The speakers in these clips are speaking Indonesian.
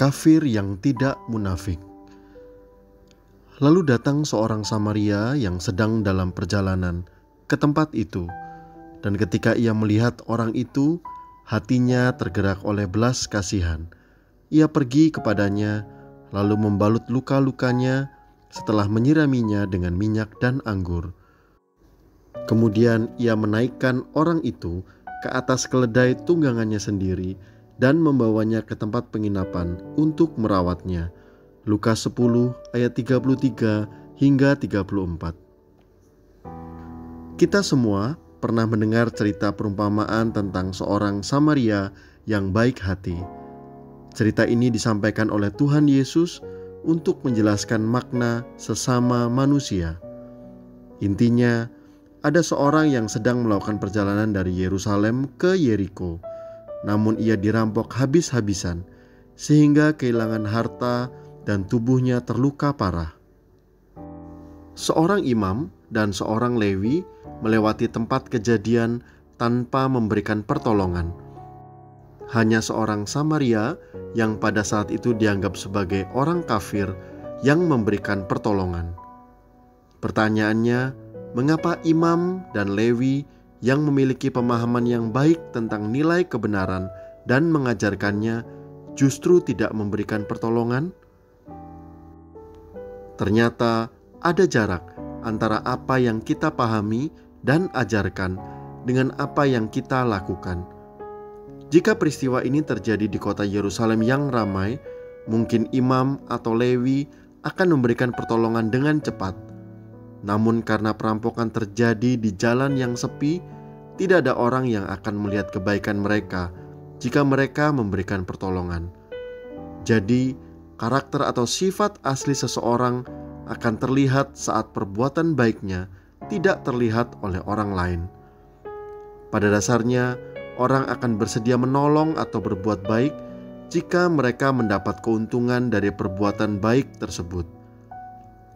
Kafir yang tidak munafik. Lalu datang seorang Samaria yang sedang dalam perjalanan ke tempat itu, dan ketika ia melihat orang itu, hatinya tergerak oleh belas kasihan. Ia pergi kepadanya, lalu membalut luka-lukanya setelah menyiraminya dengan minyak dan anggur. Kemudian ia menaikkan orang itu ke atas keledai tunggangannya sendiri dan membawanya ke tempat penginapan untuk merawatnya. Lukas 10 ayat 33 hingga 34. Kita semua pernah mendengar cerita perumpamaan tentang seorang Samaria yang baik hati. Cerita ini disampaikan oleh Tuhan Yesus untuk menjelaskan makna sesama manusia. Intinya, ada seorang yang sedang melakukan perjalanan dari Yerusalem ke Yeriko, namun ia dirampok habis-habisan sehingga kehilangan harta dan tubuhnya terluka parah. Seorang imam dan seorang Lewi melewati tempat kejadian tanpa memberikan pertolongan. Hanya seorang Samaria yang pada saat itu dianggap sebagai orang kafir yang memberikan pertolongan. Pertanyaannya, mengapa imam dan Lewi yang memiliki pemahaman yang baik tentang nilai kebenaran dan mengajarkannya justru tidak memberikan pertolongan? Ternyata ada jarak antara apa yang kita pahami dan ajarkan dengan apa yang kita lakukan. Jika peristiwa ini terjadi di kota Yerusalem yang ramai, mungkin imam atau Lewi akan memberikan pertolongan dengan cepat. Namun karena perampokan terjadi di jalan yang sepi, tidak ada orang yang akan melihat kebaikan mereka jika mereka memberikan pertolongan. Jadi, karakter atau sifat asli seseorang akan terlihat saat perbuatan baiknya tidak terlihat oleh orang lain. Pada dasarnya, orang akan bersedia menolong atau berbuat baik jika mereka mendapat keuntungan dari perbuatan baik tersebut.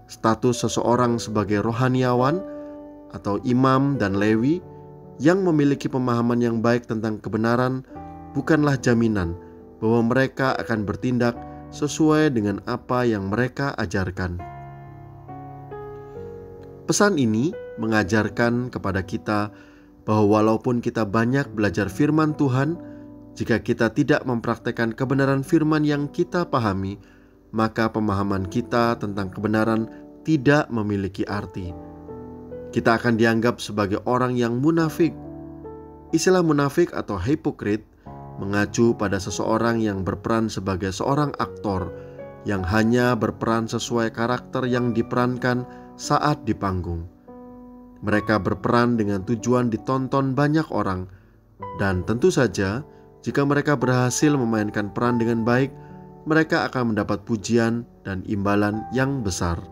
Status seseorang sebagai rohaniawan atau imam dan Lewi yang memiliki pemahaman yang baik tentang kebenaran bukanlah jaminan bahwa mereka akan bertindak sesuai dengan apa yang mereka ajarkan. Pesan ini mengajarkan kepada kita bahwa walaupun kita banyak belajar firman Tuhan, jika kita tidak mempraktekkan kebenaran firman yang kita pahami, maka pemahaman kita tentang kebenaran tidak memiliki arti. Kita akan dianggap sebagai orang yang munafik. Istilah munafik atau hipokrit mengacu pada seseorang yang berperan sebagai seorang aktor yang hanya berperan sesuai karakter yang diperankan saat di panggung. Mereka berperan dengan tujuan ditonton banyak orang, dan tentu saja jika mereka berhasil memainkan peran dengan baik, mereka akan mendapat pujian dan imbalan yang besar.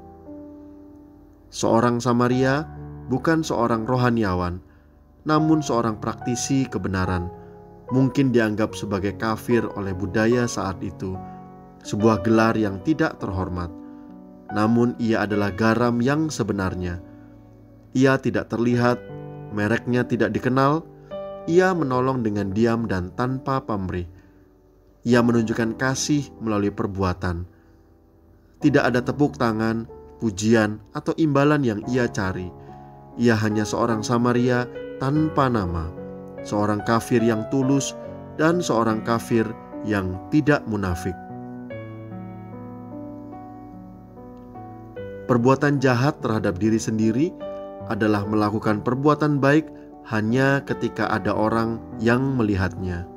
Seorang Samaria bukan seorang rohaniawan, namun seorang praktisi kebenaran. Mungkin dianggap sebagai kafir oleh budaya saat itu, sebuah gelar yang tidak terhormat. Namun ia adalah garam yang sebenarnya. Ia tidak terlihat, mereknya tidak dikenal. Ia menolong dengan diam dan tanpa pamrih. Ia menunjukkan kasih melalui perbuatan. Tidak ada tepuk tangan, pujian, atau imbalan yang ia cari. Ia hanya seorang Samaria tanpa nama, seorang kafir yang tulus, dan seorang kafir yang tidak munafik. Perbuatan jahat terhadap diri sendiri adalah melakukan perbuatan baik hanya ketika ada orang yang melihatnya.